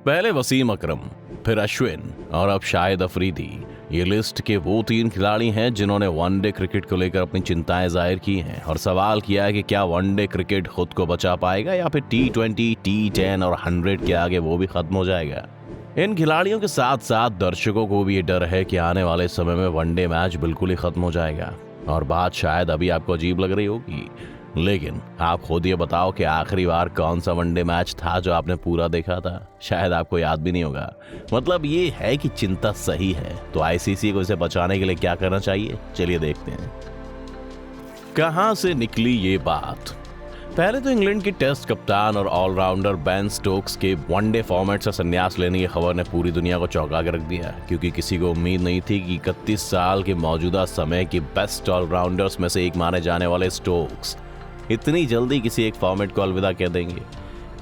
पहले वसीम अकरम, फिर अश्विन और अब शाहिद अफरीदी। ये लिस्ट के वो 3 खिलाड़ी हैं जिन्होंने वनडे क्रिकेट को लेकर अपनी चिंताएं जाहिर की हैं और सवाल किया है कि क्या वनडे क्रिकेट खुद को बचा पाएगा या फिर T20, T10 और 100 के आगे वो भी खत्म हो जाएगा। इन खिलाड़ियों के साथ साथ दर्शकों को भी ये डर है कि आने वाले समय में वनडे मैच बिल्कुल ही खत्म हो जाएगा। और बात शायद अभी आपको अजीब लग रही होगी, लेकिन आप खुद ये बताओ कि आखिरी बार कौन सा वनडे मैच था जो आपने पूरा देखा था। शायद आपको याद भी नहीं होगा। मतलब ये है कि चिंता सही है, तो आईसीसी को इसे बचाने के लिए क्या करना चाहिए, चलिए देखते हैं। कहां से निकली ये बात। पहले तो इंग्लैंड के टेस्ट कप्तान और ऑलराउंडर बेन स्टोक्स के वनडे फॉर्मेट से संन्यास लेने की खबर ने पूरी दुनिया को चौंका के रख दिया, क्योंकि किसी को उम्मीद नहीं थी कि 31 साल के मौजूदा समय के बेस्ट ऑलराउंडर्स में से एक माने जाने वाले स्टोक्स इतनी जल्दी किसी एक फॉर्मेट को अलविदा कह देंगे।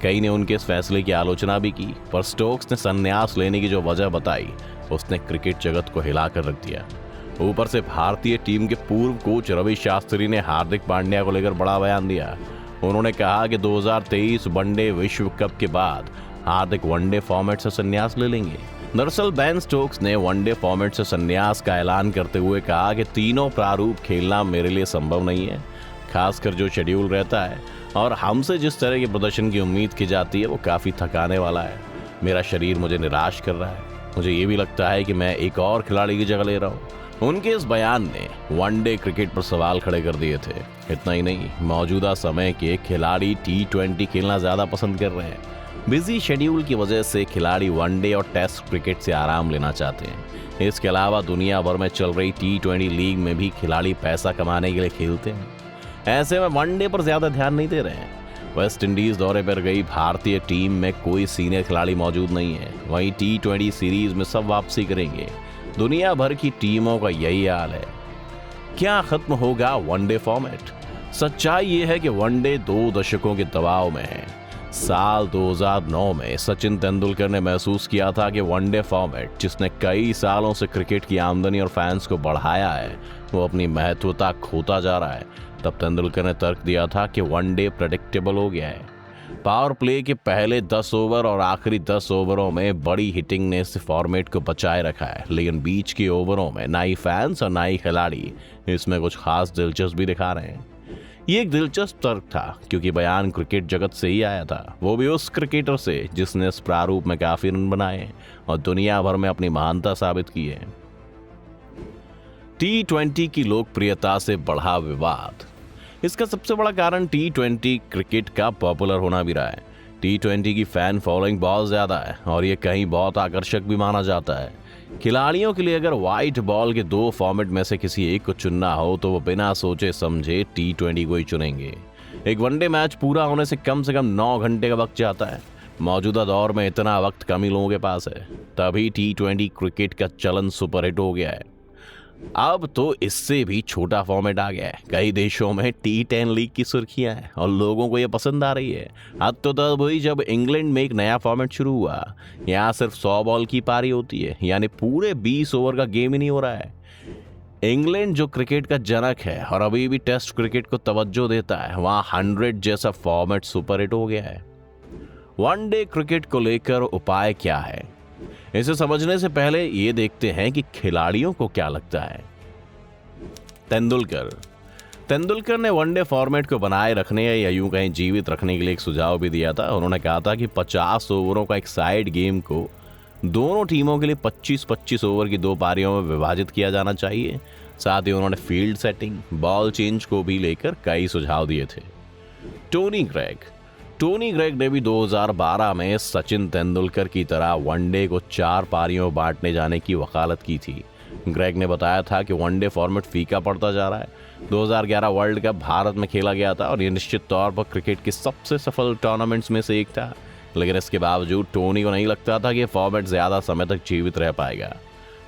कई ने उनके इस फैसले की आलोचना भी की, पर स्टोक्स ने संन्यास लेने की जो वजह बताई उसने क्रिकेट जगत को हिला कर रख दिया। ऊपर से भारतीय टीम के पूर्व कोच रवि शास्त्री ने हार्दिक पांड्या को लेकर बड़ा बयान दिया। उन्होंने कहा कि 2023 वनडे विश्व कप के बाद हार्दिक वनडे फॉर्मेट से संन्यास ले लेंगे। दरअसल बेन स्टोक्स ने वनडे फॉर्मेट से संन्यास का ऐलान करते हुए कहा कि तीनों प्रारूप खेलना मेरे लिए संभव नहीं है, खासकर जो शेड्यूल रहता है और हमसे जिस तरह के प्रदर्शन की उम्मीद की जाती है वो काफ़ी थकाने वाला है। मेरा शरीर मुझे निराश कर रहा है। मुझे ये भी लगता है कि मैं एक और खिलाड़ी की जगह ले रहा हूँ। उनके इस बयान ने वनडे क्रिकेट पर सवाल खड़े कर दिए थे। इतना ही नहीं, मौजूदा समय के खिलाड़ी T20 खेलना ज़्यादा पसंद कर रहे हैं। बिजी शेड्यूल की वजह से खिलाड़ी वनडे और टेस्ट क्रिकेट से आराम लेना चाहते हैं। इसके अलावा दुनिया भर में चल रही T20 लीग में भी खिलाड़ी पैसा कमाने के लिए खेलते हैं। ऐसे में वनडे पर ज़्यादा ध्यान नहीं दे रहे हैं। वेस्ट इंडीज़ दौरे पर गई भारतीय टीम में कोई सीनियर खिलाड़ी मौजूद नहीं है। वहीं T20 सीरीज में सब वापसी करेंगे। दुनिया भर की टीमों का यही हाल है। क्या खत्म होगा वनडे फॉर्मेट? सच्चाई ये है कि वनडे 2 दशकों के दबाव में है। साल 2009 में सचिन तेंदुलकर ने महसूस किया था कि वनडे फॉर्मेट, जिसने कई सालों से क्रिकेट की आमदनी और फैंस को बढ़ाया है, वो अपनी महत्वता खोता जा रहा है। तब तेंदुलकर ने तर्क दिया था कि वनडे प्रेडिक्टेबल हो गया है। पावर प्ले के पहले 10 ओवर और आखिरी 10 ओवरों में बड़ी हिटिंग ने इस फॉर्मेट को बचाए रखा है, लेकिन बीच के ओवरों में ना ही फैंस और ना ही खिलाड़ी इसमें कुछ खास दिलचस्पी दिखा रहे हैं। ये एक दिलचस्प तर्क था, क्योंकि बयान क्रिकेट जगत से ही आया था, वो भी उस क्रिकेटर से जिसने इस प्रारूप में काफी रन बनाए और दुनिया भर में अपनी महानता साबित की है। T20 की लोकप्रियता से बढ़ा विवाद। इसका सबसे बड़ा कारण T20 क्रिकेट का पॉपुलर होना भी रहा है। T20 की फैन फॉलोइंग बहुत ज़्यादा है और ये कहीं बहुत आकर्षक भी माना जाता है। खिलाड़ियों के लिए अगर वाइट बॉल के 2 फॉर्मेट में से किसी एक को चुनना हो तो वो बिना सोचे समझे T20 को ही चुनेंगे। एक वनडे मैच पूरा होने से कम 9 घंटे का वक्त जाता है। मौजूदा दौर में इतना वक्त कम ही लोगों के पास है, तभी T20 क्रिकेट का चलन सुपरहिट हो गया है। अब तो इससे भी छोटा फॉर्मेट आ गया है। कई देशों में T10 लीग की सुर्खियां हैं और लोगों को ये पसंद आ रही है। हद तो तब हुई जब इंग्लैंड में एक नया फॉर्मेट शुरू हुआ। यहाँ सिर्फ 100 बॉल की पारी होती है, यानी पूरे 20 ओवर का गेम ही नहीं हो रहा है। इंग्लैंड जो क्रिकेट का जनक है और अभी भी टेस्ट क्रिकेट को तवज्जो देता है, वहाँ 100 जैसा फॉर्मेट सुपरहिट हो गया है। वनडे क्रिकेट को लेकर उपाय क्या है, इसे समझने से पहले ये देखते हैं कि खिलाड़ियों को क्या लगता है। तेंदुलकर ने वनडे फॉर्मेट को बनाए रखने या यूं कहीं जीवित रखने के लिए एक सुझाव भी दिया था। उन्होंने कहा था कि 50 ओवरों का एक साइड गेम को दोनों टीमों के लिए 25-25 ओवर की 2 पारियों में विभाजित किया जाना चाहिए। साथ ही उन्होंने फील्ड सेटिंग, बॉल चेंज को भी लेकर कई सुझाव दिए थे। टोनी ग्रेग ने भी 2012 में सचिन तेंदुलकर की तरह वनडे को 4 पारियों में बांटने जाने की वकालत की थी। ग्रेग ने बताया था कि वनडे फॉर्मेट फीका पड़ता जा रहा है। 2011 वर्ल्ड कप भारत में खेला गया था और ये निश्चित तौर पर क्रिकेट के सबसे सफल टूर्नामेंट्स में से एक था, लेकिन इसके बावजूद टोनी को नहीं लगता था कि यह फॉर्मेट ज़्यादा समय तक जीवित रह पाएगा।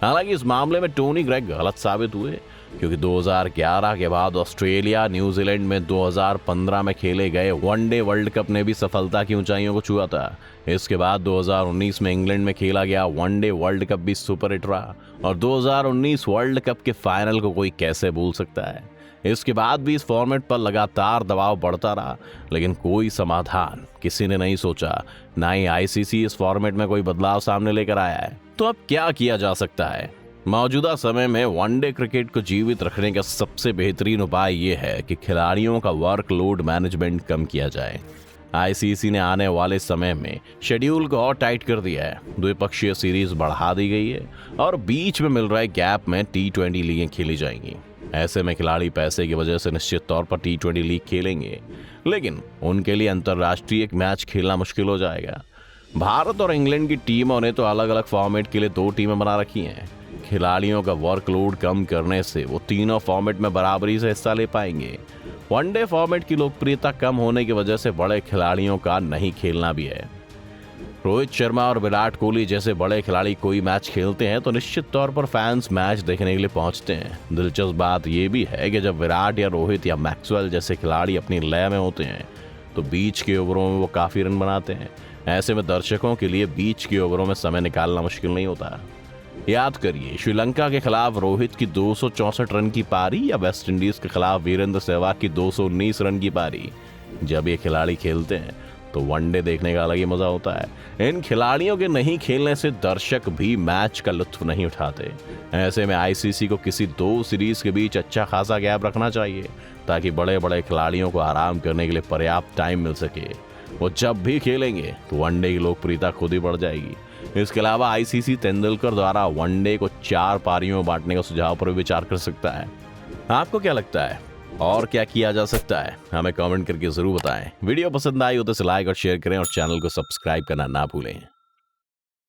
हालांकि इस मामले में टोनी ग्रेग गलत साबित हुए, क्योंकि 2011 के बाद ऑस्ट्रेलिया, न्यूजीलैंड में 2015 में खेले गए वनडे वर्ल्ड कप ने भी सफलता की ऊंचाइयों को छुआ था। इसके बाद 2019 में इंग्लैंड में खेला गया वनडे वर्ल्ड कप भी सुपर हिट रहा और 2019 वर्ल्ड कप के फाइनल को कोई कैसे भूल सकता है। इसके बाद भी इस फॉर्मेट पर लगातार दबाव बढ़ता रहा, लेकिन कोई समाधान किसी ने नहीं सोचा। ना ही आईसीसी इस फॉर्मेट में कोई बदलाव सामने लेकर आया है। तो अब क्या किया जा सकता है? मौजूदा समय में वनडे क्रिकेट को जीवित रखने का सबसे बेहतरीन उपाय यह है कि खिलाड़ियों का वर्कलोड मैनेजमेंट कम किया जाए। आईसीसी ने आने वाले समय में शेड्यूल को और टाइट कर दिया है। द्विपक्षीय सीरीज बढ़ा दी गई है और बीच में मिल रहे गैप में T20 लीगें खेली जाएंगी। ऐसे में खिलाड़ी पैसे की वजह से निश्चित तौर पर T20 लीग खेलेंगे, लेकिन उनके लिए अंतर्राष्ट्रीय एक मैच खेलना मुश्किल हो जाएगा। भारत और इंग्लैंड की टीमों ने तो अलग अलग फॉर्मेट के लिए 2 टीमें बना रखी हैं। खिलाड़ियों का वर्कलोड कम करने से वो तीनों फॉर्मेट में बराबरी से हिस्सा ले पाएंगे। वनडे फॉर्मेट की लोकप्रियता कम होने की वजह से बड़े खिलाड़ियों का नहीं खेलना भी है। रोहित शर्मा और विराट कोहली जैसे बड़े खिलाड़ी कोई मैच खेलते हैं तो निश्चित तौर पर फैंस मैच देखने के लिए पहुंचते हैं। दिलचस्प बात यह भी है कि जब विराट या रोहित या मैक्सवेल जैसे खिलाड़ी अपनी लय में होते हैं तो बीच के ओवरों में वो काफी रन बनाते हैं। ऐसे में दर्शकों के लिए बीच के ओवरों में समय निकालना मुश्किल नहीं होता। याद करिए, श्रीलंका के खिलाफ रोहित की 264 रन की पारी या वेस्ट इंडीज के खिलाफ वीरेंद्र सहवाग की 219 रन की पारी। जब ये खिलाड़ी खेलते हैं तो वनडे देखने का अलग ही मजा होता है। इन खिलाड़ियों के नहीं खेलने से दर्शक भी मैच का लुत्फ नहीं उठाते। ऐसे में आईसीसी को किसी 2 सीरीज के बीच अच्छा खासा गैप रखना चाहिए ताकि बड़े बड़े खिलाड़ियों को आराम करने के लिए पर्याप्त टाइम मिल सके। वो जब भी खेलेंगे तो वनडे की लोकप्रियता खुद ही बढ़ जाएगी। इसके अलावा आईसीसी तेंदुलकर द्वारा वनडे को 4 पारियों में बांटने का सुझाव पर विचार कर सकता है। आपको क्या लगता है और क्या किया जा सकता है? हमें कमेंट करके जरूर बताएं। वीडियो पसंद आई हो तो इसे लाइक और शेयर करें और चैनल को सब्सक्राइब करना ना भूलें।